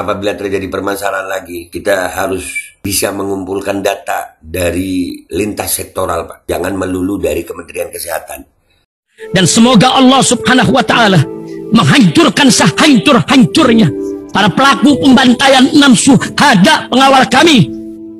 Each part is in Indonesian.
apabila terjadi permasalahan lagi, kita harus bisa mengumpulkan data dari lintas sektoral, Pak. Jangan melulu dari Kementerian Kesehatan. Dan semoga Allah Subhanahu wa Ta'ala menghancurkan sehancur-hancurnya para pelaku pembantaian 6 syuhada pengawal kami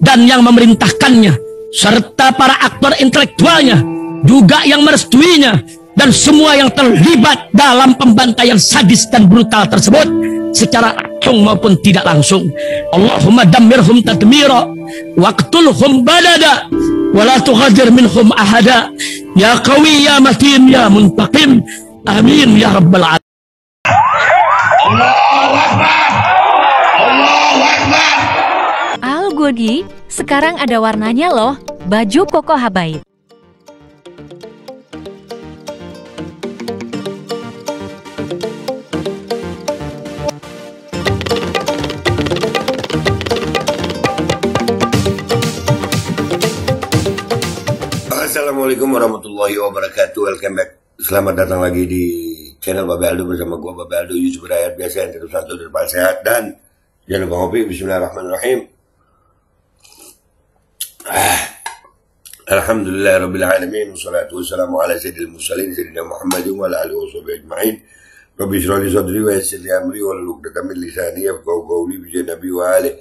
dan yang memerintahkannya, serta para aktor intelektualnya juga yang merestuinya, dan semua yang terlibat dalam pembantaian sadis dan brutal tersebut secara langsung maupun tidak langsung. Allahumma dammirhum tadmira waqtulhum badada wala tughadir minhum ahada ya qawi ya matin ya muntaqim amin ya rabbal alamin. Allahu Akbar, Allahu Akbar. Al Godi, sekarang ada warnanya loh, baju koko habaib. Assalamualaikum warahmatullahi wabarakatuh. Welcome back. Selamat datang lagi di channel Babe Aldo bersama gua Babe Aldo, YouTuber rakyat biasa yang terus satu depan sehat, dan jangan lupa ngopi. Bismillahirrahmanirrahim. Alhamdulillahirabbil alamin, wassalatu wassalamu ala sayyidil mursalin sayyidina Muhammadin wa ala alihi washabihi ajmain. Rabbi shrah li sadri wa yassir li amri wahlul 'uqdatam min lisani yafqahu qawli bi nabi wa alihi.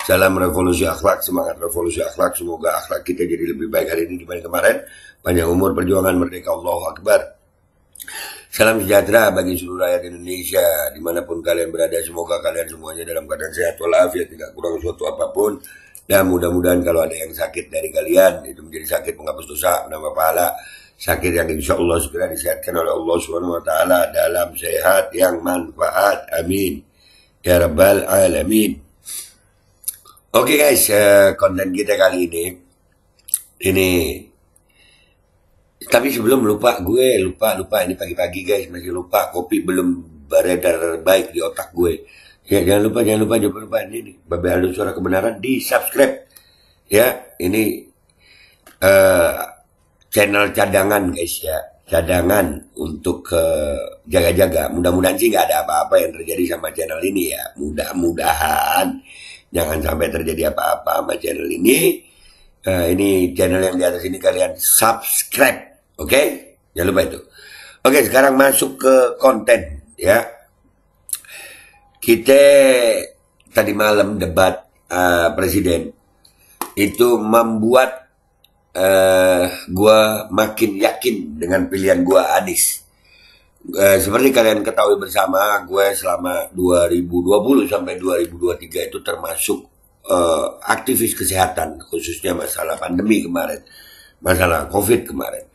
Salam revolusi akhlak, semangat revolusi akhlak. Semoga akhlak kita jadi lebih baik hari ini dibanding kemarin. Panjang umur, perjuangan, merdeka, Allahu Akbar. Salam sejahtera bagi seluruh rakyat Indonesia dimanapun kalian berada. Semoga kalian semuanya dalam keadaan sehat walafiat, tidak kurang suatu apapun. Dan mudah-mudahan kalau ada yang sakit dari kalian, itu menjadi sakit penghapus dosa, menambah pahala. Sakit yang insya Allah segera disehatkan oleh Allah Subhanahu wa Ta'ala dalam sehat yang manfaat. Amin ya rabbal alamin. Oke guys, konten kita kali ini, tapi sebelum gue lupa ini pagi-pagi guys, masih lupa, kopi belum beredar baik di otak gue. Ya jangan lupa ini Babe Aldo Suara Kebenaran, di subscribe ya. Ini channel cadangan guys ya, cadangan untuk jaga-jaga. Mudah-mudahan sih nggak ada apa-apa yang terjadi sama channel ini ya, mudah-mudahan. Jangan sampai terjadi apa-apa sama channel ini. Ini channel yang di atas ini kalian subscribe, oke? Jangan lupa itu. Oke, sekarang masuk ke konten ya. Kita tadi malam debat presiden itu membuat gua makin yakin dengan pilihan gua Anies. Seperti kalian ketahui bersama, gue selama 2020 sampai 2023 itu termasuk aktivis kesehatan, khususnya masalah pandemi kemarin, masalah COVID kemarin.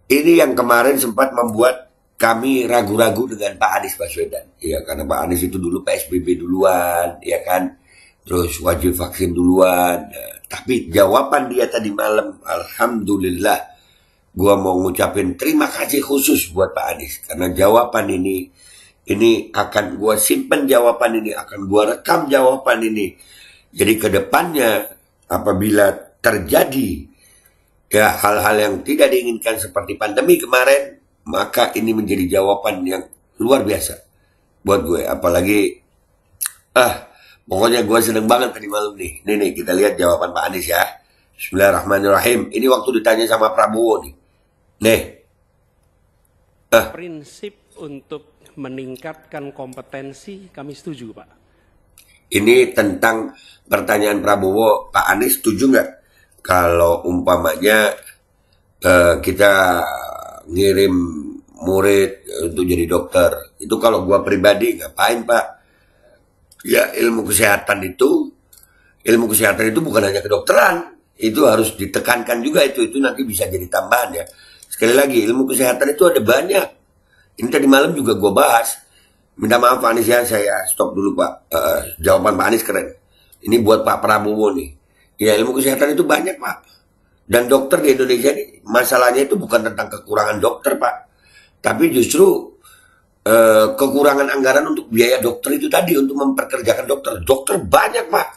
Ini yang kemarin sempat membuat kami ragu-ragu dengan Pak Anies Baswedan, ya, karena Pak Anies itu dulu PSBB duluan, ya kan, terus wajib vaksin duluan. Tapi jawaban dia tadi malam, alhamdulillah. Gua mau ngucapin terima kasih khusus buat Pak Anies, karena jawaban ini akan gua simpen, jawaban ini akan gua rekam, jawaban ini. Jadi kedepannya apabila terjadi ya hal-hal yang tidak diinginkan seperti pandemi kemarin, maka ini menjadi jawaban yang luar biasa buat gue. Apalagi pokoknya gue seneng banget tadi malam nih. Nih kita lihat jawaban Pak Anies ya. Bismillahirrahmanirrahim. Ini waktu ditanya sama Prabowo nih. Prinsip untuk meningkatkan kompetensi kami setuju, Pak. Ini tentang pertanyaan Prabowo, Pak Anies setuju nggak kalau umpamanya kita ngirim murid untuk jadi dokter? Itu kalau gua pribadi ngapain, Pak? Ya ilmu kesehatan itu bukan hanya kedokteran, itu harus ditekankan juga, itu nanti bisa jadi tambahan ya. Sekali lagi, ilmu kesehatan itu ada banyak. Ini tadi malam juga gue bahas. Minta maaf Pak Anies ya, saya stop dulu Pak. Jawaban Pak Anies keren. Ini buat Pak Prabowo nih. Ya ilmu kesehatan itu banyak Pak. Dan dokter di Indonesia ini, masalahnya itu bukan tentang kekurangan dokter Pak. Tapi justru kekurangan anggaran untuk biaya dokter itu tadi, untuk memperkerjakan dokter. Dokter banyak Pak.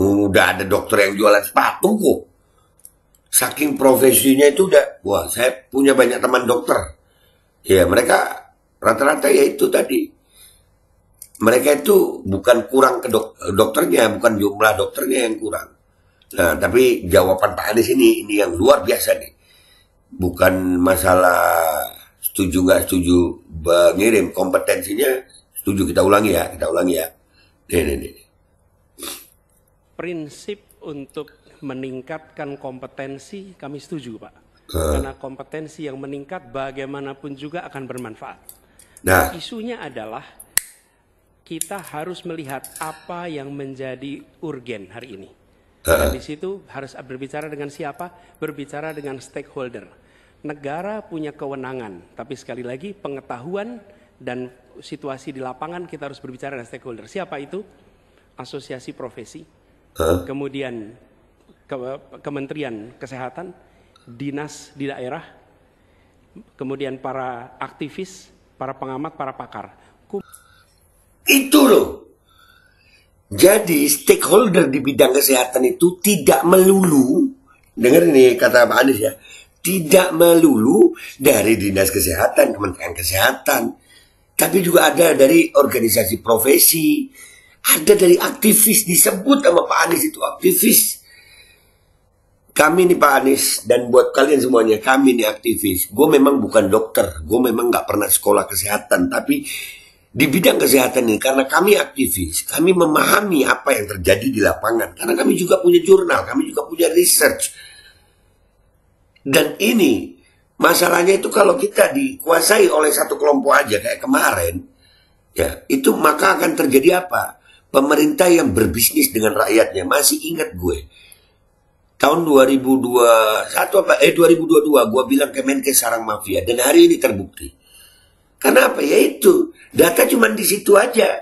Udah ada dokter yang jualan sepatu kok. Saking profesinya itu udah, wah saya punya banyak teman dokter. Ya mereka rata-rata ya itu tadi. mereka itu bukan kurang ke dokternya, bukan jumlah dokternya yang kurang. Nah, tapi jawaban Pak Anies ini yang luar biasa nih. Bukan masalah setuju nggak setuju ngirim, kompetensinya setuju. Kita ulangi ya. Nih. Prinsip untuk meningkatkan kompetensi kami setuju, Pak. Karena kompetensi yang meningkat bagaimanapun juga akan bermanfaat. Nah, isunya adalah kita harus melihat apa yang menjadi urgen hari ini. Dan di situ harus berbicara dengan siapa? Berbicara dengan stakeholder. Negara punya kewenangan, tapi sekali lagi pengetahuan dan situasi di lapangan kita harus berbicara dengan stakeholder. Siapa itu? Asosiasi profesi, kemudian Kementerian Kesehatan, dinas di daerah, kemudian para aktivis, para pengamat, para pakar. Itu loh. Jadi stakeholder di bidang kesehatan itu tidak melulu, dengar ini kata Pak Anies ya, tidak melulu dari dinas kesehatan, Kementerian Kesehatan, tapi juga ada dari organisasi profesi, ada dari aktivis, disebut sama Pak Anies itu aktivis. Kami nih Pak Anies, dan buat kalian semuanya, kami nih aktivis. Gue memang bukan dokter, gue memang gak pernah sekolah kesehatan, tapi di bidang kesehatan ini, karena kami aktivis, kami memahami apa yang terjadi di lapangan. Karena kami juga punya jurnal, kami juga punya research. Dan ini, masalahnya itu kalau kita dikuasai oleh satu kelompok aja, kayak kemarin, ya itu maka akan terjadi apa? Pemerintah yang berbisnis dengan rakyatnya. Masih ingat gue, tahun 2022 gue bilang Kemenkes sarang mafia, dan hari ini terbukti. Kenapa? Ya itu, data cuma di situ aja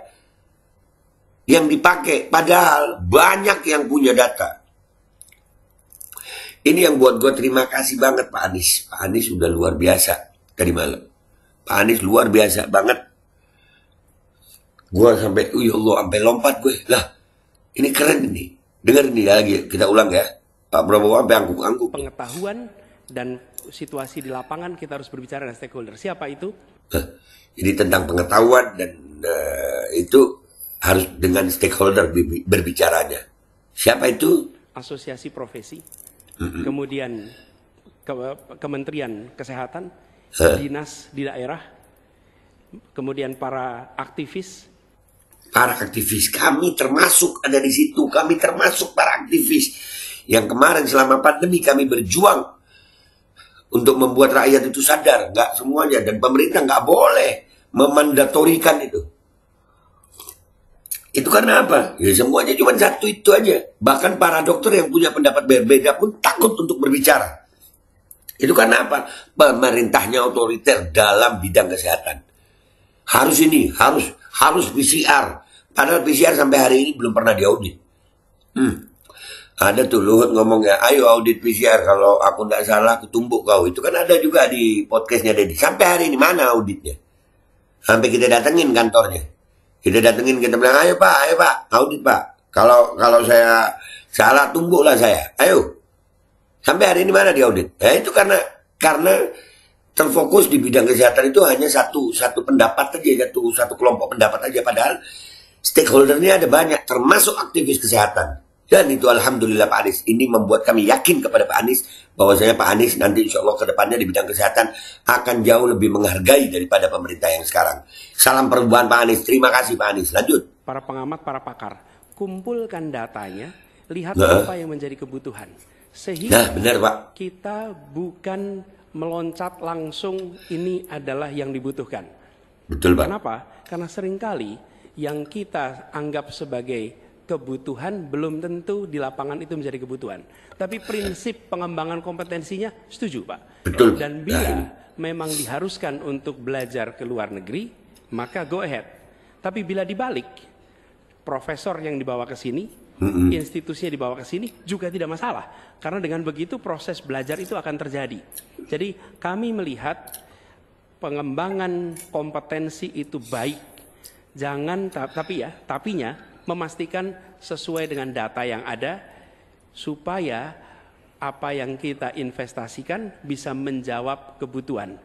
yang dipakai, padahal banyak yang punya data. Ini yang buat gue terima kasih banget Pak Anies. Pak Anies udah luar biasa tadi malam. Pak Anies luar biasa banget. Gue sampai, ya Allah, sampai lompat gue. Lah, ini keren ini. Dengar ini lagi, kita ulang ya. Pak Prabowo sampai angguk-angguk. Pengetahuan dan situasi di lapangan kita harus berbicara dengan stakeholder. Siapa itu? Jadi tentang pengetahuan dan itu harus dengan stakeholder berbicaranya. Siapa itu? Asosiasi profesi, kemudian Kementerian Kesehatan, dinas di daerah, kemudian para aktivis. Para aktivis, kami termasuk ada di situ. Kami termasuk para aktivis yang kemarin selama pandemi kami berjuang untuk membuat rakyat itu sadar, nggak semuanya, dan pemerintah nggak boleh memandatorikan itu. Itu karena apa? Ya semuanya cuma satu itu aja. Bahkan para dokter yang punya pendapat berbeda pun takut untuk berbicara. Itu karena apa? Pemerintahnya otoriter dalam bidang kesehatan. Harus ini, harus PCR. Padahal PCR sampai hari ini belum pernah diaudit. Ada tuh Luhut ngomongnya, ayo audit PCR, kalau aku nggak salah aku tumbuk kau. Itu kan ada juga di podcastnya Deddy. Sampai hari ini mana auditnya? Sampai kita datengin kantornya. Kita datengin, kita bilang, ayo pak, audit pak. Kalau saya salah tumbuklah saya. Ayo. Sampai hari ini mana diaudit? Nah itu karena terfokus di bidang kesehatan itu hanya satu pendapat aja, satu kelompok pendapat aja. Padahal stakeholdernya ada banyak, termasuk aktivis kesehatan. Dan itu alhamdulillah Pak Anies. Ini membuat kami yakin kepada Pak Anies bahwasanya Pak Anies nanti insya Allah ke depannya di bidang kesehatan akan jauh lebih menghargai daripada pemerintah yang sekarang. Salam perubahan Pak Anies. Terima kasih Pak Anies. Lanjut. Para pengamat, para pakar, kumpulkan datanya, lihat apa yang menjadi kebutuhan. Sehingga benar, Pak. Kita bukan meloncat langsung ini adalah yang dibutuhkan. Betul Pak. Kenapa? Karena seringkali yang kita anggap sebagai kebutuhan belum tentu di lapangan itu menjadi kebutuhan. Tapi prinsip pengembangan kompetensinya setuju Pak. Betul. Dan bila memang diharuskan untuk belajar ke luar negeri, maka go ahead. Tapi bila dibalik, profesor yang dibawa ke sini, institusinya dibawa ke sini juga tidak masalah. Karena dengan begitu proses belajar itu akan terjadi. Jadi kami melihat pengembangan kompetensi itu baik. Jangan, tapinya memastikan sesuai dengan data yang ada supaya apa yang kita investasikan bisa menjawab kebutuhan.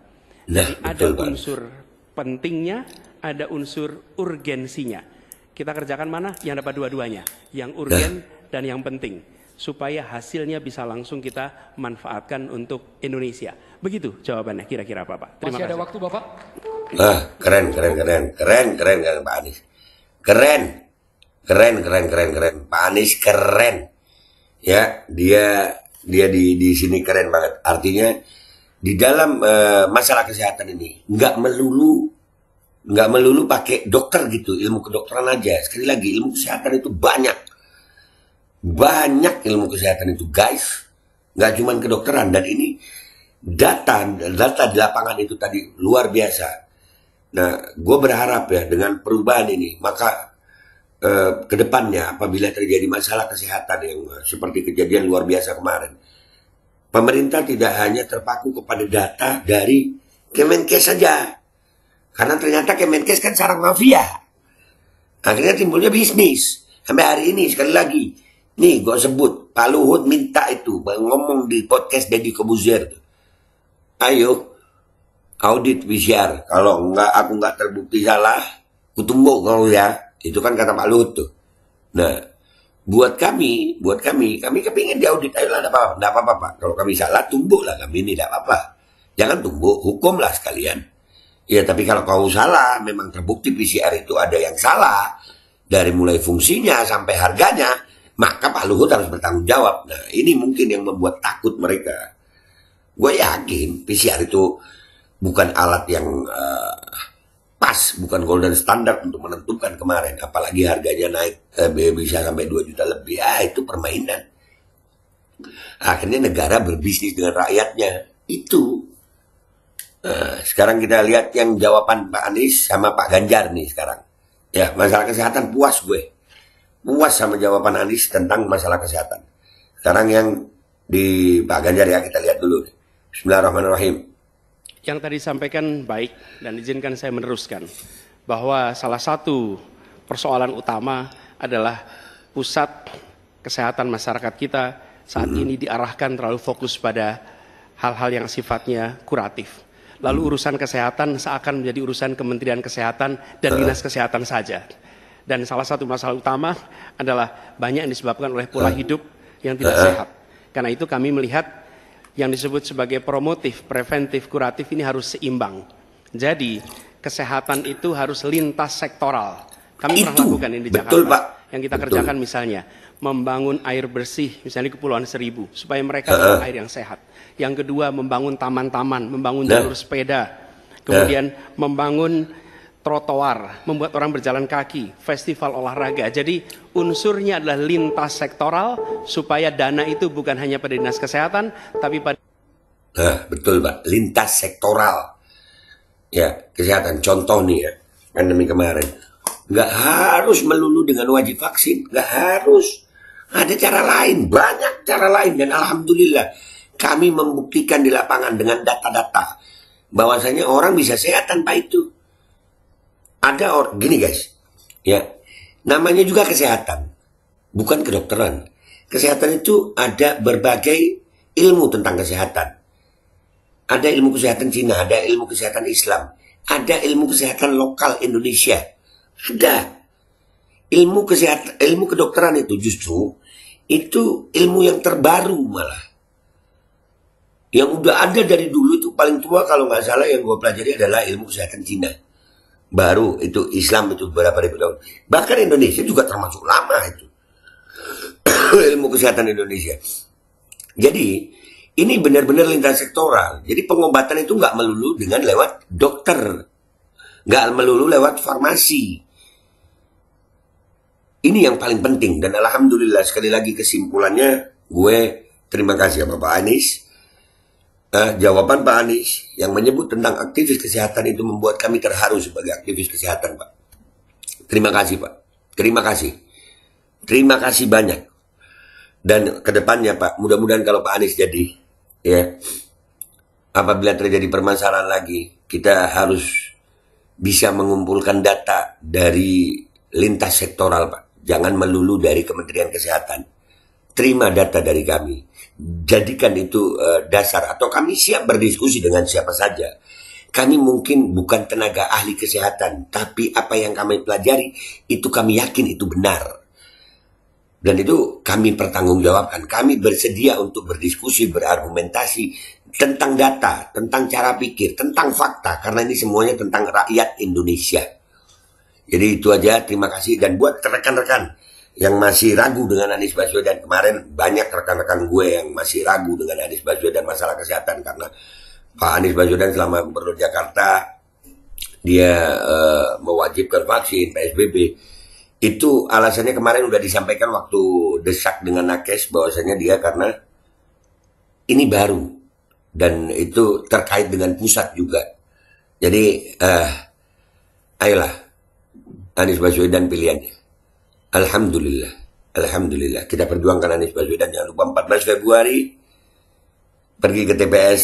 Jadi ada unsur pentingnya, ada unsur urgensinya. Kita kerjakan mana? Yang dapat dua-duanya, yang urgen dan yang penting, supaya hasilnya bisa langsung kita manfaatkan untuk Indonesia. Begitu jawabannya kira-kira Bapak. Terima kasih. Masih ada waktu Bapak? Keren Pak Anies. Keren. Pak Anies keren. Ya, dia di sini keren banget. Artinya di dalam masalah kesehatan ini nggak melulu pakai dokter gitu, ilmu kedokteran aja. Sekali lagi, ilmu kesehatan itu banyak ilmu kesehatan itu guys, nggak cuma kedokteran. Dan ini data di lapangan itu tadi luar biasa. Nah, gue berharap ya dengan perubahan ini, maka kedepannya apabila terjadi masalah kesehatan yang seperti kejadian luar biasa kemarin, pemerintah tidak hanya terpaku kepada data dari Kemenkes saja. Karena ternyata Kemenkes kan sarang mafia. Akhirnya timbulnya bisnis. Sampai hari ini sekali lagi. Nih gue sebut. Pak Luhut minta itu. Ngomong di podcast Deddy Kobuzier. Ayo. Audit PCR. Kalau enggak, aku enggak terbukti salah. Kutumbuk kalau ya. Itu kan kata Pak Luhut tuh. Nah. Buat kami kepingin diaudit. Ayolah, enggak apa-apa Pak. Kalau kami salah, tumbuklah kami ini. Enggak apa-apa. Jangan tumbuk. Hukumlah sekalian. Ya, tapi kalau kau salah, memang terbukti PCR itu ada yang salah, dari mulai fungsinya sampai harganya, maka Pak Luhut harus bertanggung jawab. Nah, ini mungkin yang membuat takut mereka. Gue yakin PCR itu bukan alat yang pas, bukan golden standard untuk menentukan kemarin. Apalagi harganya naik bisa sampai 2 juta lebih. Itu permainan. Akhirnya negara berbisnis dengan rakyatnya. Itu. Sekarang kita lihat yang jawaban Pak Anies sama Pak Ganjar nih sekarang. Ya, masalah kesehatan puas gue. Puas sama jawaban Anies tentang masalah kesehatan. Sekarang yang di Pak Ganjar ya, kita lihat dulu. Bismillahirrahmanirrahim. Yang tadi sampaikan baik, dan izinkan saya meneruskan. Bahwa salah satu persoalan utama adalah pusat kesehatan masyarakat kita saat ini diarahkan terlalu fokus pada hal-hal yang sifatnya kuratif. Lalu urusan kesehatan seakan menjadi urusan Kementerian Kesehatan dan Dinas Kesehatan saja. Dan salah satu masalah utama adalah banyak yang disebabkan oleh pola hidup yang tidak sehat. Karena itu kami melihat yang disebut sebagai promotif, preventif, kuratif ini harus seimbang. Jadi kesehatan itu harus lintas sektoral. Kami pernah lakukan ini di Jakarta. Betul, Pak. Yang kita kerjakan misalnya membangun air bersih misalnya di Kepulauan Seribu supaya mereka dapat air yang sehat. Yang kedua membangun taman-taman, membangun jalur sepeda, kemudian membangun trotoar, membuat orang berjalan kaki, festival olahraga. Jadi unsurnya adalah lintas sektoral supaya dana itu bukan hanya pada Dinas Kesehatan tapi pada betul Pak, lintas sektoral. Ya, kesehatan. Contoh nih ya, pandemi kemarin. Nggak harus melulu dengan wajib vaksin, nggak harus. Ada cara lain, banyak cara lain. Dan alhamdulillah kami membuktikan di lapangan dengan data-data bahwasanya orang bisa sehat tanpa itu. Ada orang gini guys, ya namanya juga kesehatan, bukan kedokteran. Kesehatan itu ada berbagai ilmu tentang kesehatan. Ada ilmu kesehatan Cina, ada ilmu kesehatan Islam, ada ilmu kesehatan lokal Indonesia. Ada ilmu kesehatan, ilmu kedokteran itu justru itu ilmu yang terbaru malah. Yang udah ada dari dulu itu paling tua kalau nggak salah yang gue pelajari adalah ilmu kesehatan Cina. Baru itu Islam itu beberapa ribu tahun. Bahkan Indonesia juga termasuk lama itu. Ilmu kesehatan Indonesia. Jadi ini benar-benar lintas sektoral. Jadi pengobatan itu nggak melulu dengan lewat dokter. Nggak melulu lewat farmasi. Ini yang paling penting. Dan alhamdulillah sekali lagi kesimpulannya gue terima kasih sama Pak Anies. Jawaban Pak Anies yang menyebut tentang aktivis kesehatan itu membuat kami terharu sebagai aktivis kesehatan, Pak. Terima kasih, Pak. Terima kasih. Terima kasih banyak. Dan kedepannya, Pak, mudah-mudahan kalau Pak Anies jadi, ya, apabila terjadi permasalahan lagi, kita harus bisa mengumpulkan data dari lintas sektoral, Pak. Jangan melulu dari Kementerian Kesehatan. Terima data dari kami. Jadikan itu dasar atau kami siap berdiskusi dengan siapa saja. Kami mungkin bukan tenaga ahli kesehatan, tapi apa yang kami pelajari itu kami yakin itu benar. Dan itu kami pertanggungjawabkan. Kami bersedia untuk berdiskusi, berargumentasi tentang data, tentang cara pikir, tentang fakta. Karena ini semuanya tentang rakyat Indonesia. Jadi itu aja, terima kasih. Dan buat rekan-rekan yang masih ragu dengan Anies Baswedan, kemarin banyak rekan-rekan gue yang masih ragu dengan Anies Baswedan masalah kesehatan. Karena Pak Anies Baswedan selama Gubernur Jakarta, dia mewajibkan vaksin, PSBB. Itu alasannya kemarin udah disampaikan waktu desak dengan Nakes, bahwasanya dia karena ini baru dan itu terkait dengan pusat juga. Jadi ayolah Anies Baswedan pilihannya. Alhamdulillah, alhamdulillah kita perjuangkan Anies Baswedan. Jangan lupa 14 Februari pergi ke TPS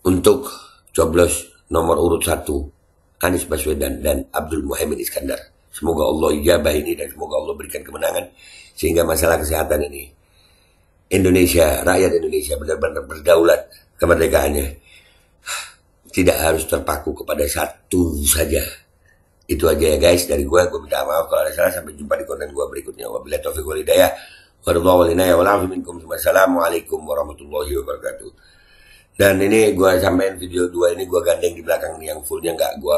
untuk coblos nomor urut 1 Anies Baswedan dan Abdul Muhaimin Iskandar. Semoga Allah ijabah ini dan semoga Allah berikan kemenangan sehingga masalah kesehatan ini Indonesia, rakyat Indonesia benar-benar berdaulat kemerdekaannya. Tidak harus terpaku kepada satu saja. Itu aja ya guys dari gue minta maaf kalau ada salah. Sampai jumpa di konten gue berikutnya. Wabillahi taufiq wal hidayah. Wassalamualaikum warahmatullahi wabarakatuh. Dan ini gue sampein video 2 ini gue gandeng di belakang nih, yang fullnya nggak gue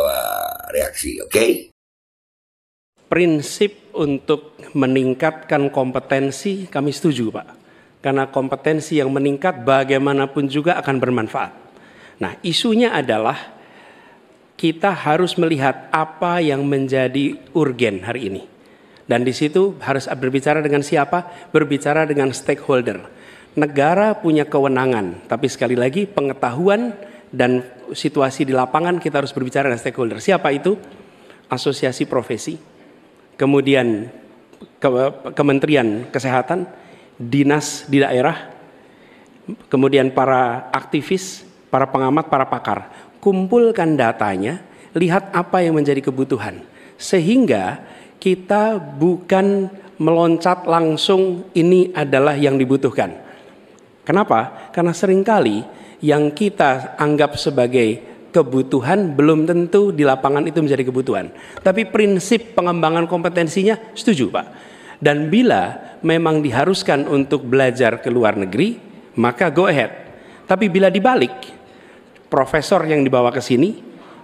reaksi, oke? Prinsip untuk meningkatkan kompetensi kami setuju Pak. Karena kompetensi yang meningkat bagaimanapun juga akan bermanfaat. Nah isunya adalah kita harus melihat apa yang menjadi urgen hari ini. Dan di situ harus berbicara dengan siapa? Berbicara dengan stakeholder. Negara punya kewenangan, tapi sekali lagi pengetahuan dan situasi di lapangan kita harus berbicara dengan stakeholder. Siapa itu? Asosiasi profesi. Kemudian Kementerian Kesehatan, dinas di daerah, kemudian para aktivis, para pengamat, para pakar. Kumpulkan datanya, lihat apa yang menjadi kebutuhan. Sehingga kita bukan meloncat langsung ini adalah yang dibutuhkan. Kenapa? Karena seringkali yang kita anggap sebagai kebutuhan belum tentu di lapangan itu menjadi kebutuhan. Tapi prinsip pengembangan kompetensinya setuju Pak. Dan bila memang diharuskan untuk belajar ke luar negeri, maka go ahead. Tapi bila dibalik, profesor yang dibawa ke sini,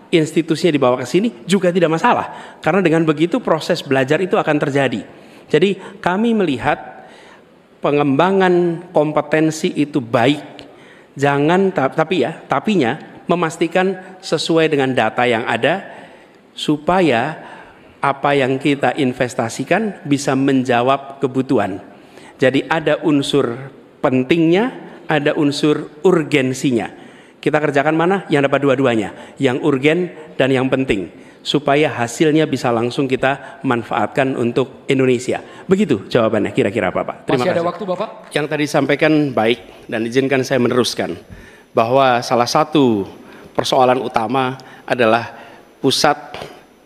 institusinya dibawa ke sini juga tidak masalah. Karena dengan begitu proses belajar itu akan terjadi. Jadi kami melihat pengembangan kompetensi itu baik. Jangan tapinya memastikan sesuai dengan data yang ada supaya apa yang kita investasikan bisa menjawab kebutuhan. Jadi ada unsur pentingnya, ada unsur urgensinya. Kita kerjakan mana? Yang dapat dua-duanya, yang urgen dan yang penting, supaya hasilnya bisa langsung kita manfaatkan untuk Indonesia. Begitu jawabannya kira-kira Bapak. Terima kasih. Masih ada waktu Bapak? Yang tadi sampaikan baik dan izinkan saya meneruskan bahwa salah satu persoalan utama adalah pusat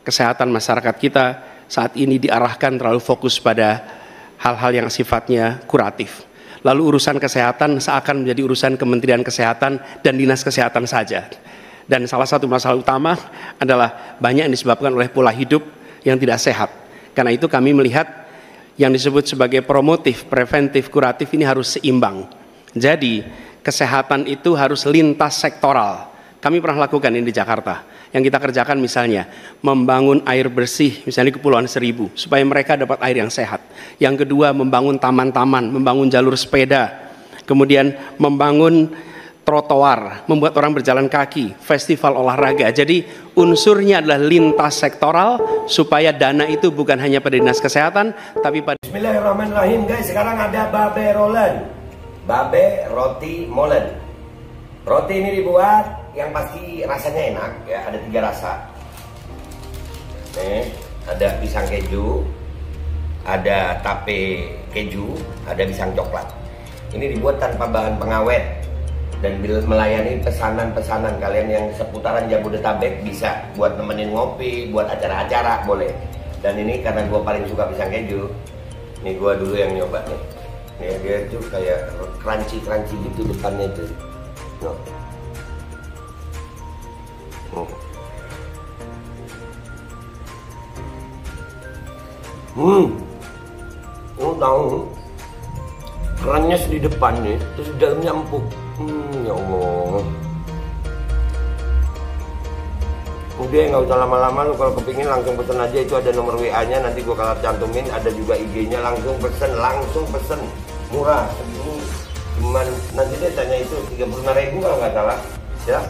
kesehatan masyarakat kita saat ini diarahkan terlalu fokus pada hal-hal yang sifatnya kuratif. Lalu urusan kesehatan seakan menjadi urusan Kementerian Kesehatan dan Dinas Kesehatan saja. Dan salah satu masalah utama adalah banyak yang disebabkan oleh pola hidup yang tidak sehat. Karena itu kami melihat yang disebut sebagai promotif, preventif, kuratif ini harus seimbang. Jadi kesehatan itu harus lintas sektoral. Kami pernah lakukan ini di Jakarta. Yang kita kerjakan misalnya membangun air bersih misalnya di Kepulauan Seribu supaya mereka dapat air yang sehat. Yang kedua membangun taman-taman, membangun jalur sepeda, kemudian membangun trotoar, membuat orang berjalan kaki, festival olahraga. Jadi unsurnya adalah lintas sektoral supaya dana itu bukan hanya pada dinas kesehatan tapi pada. Bismillahirrahmanirrahim guys, sekarang ada babe rolen, babe roti molen. Roti ini dibuat yang pasti rasanya enak ya, ada 3 rasa. Nih, ada pisang keju, ada tape keju, ada pisang coklat. Ini dibuat tanpa bahan pengawet dan melayani pesanan-pesanan kalian yang seputaran Jabodetabek, bisa buat nemenin ngopi, buat acara-acara boleh. Dan ini karena gue paling suka pisang keju, nih gue dulu yang nyoba nih. Nih dia tuh kayak crunchy gitu depannya tuh. No. Lu tahu kerannya di depan nih, terus di dalamnya empuk. Ya Allah. Udah nggak usah lama-lama, lu kalau kepingin langsung pesen aja, itu ada nomor WA-nya, nanti gua kalau cantumin, ada juga IG-nya, langsung pesen, murah. Cuman nanti dia tanya itu 35.000 kalau nggak salah, ya.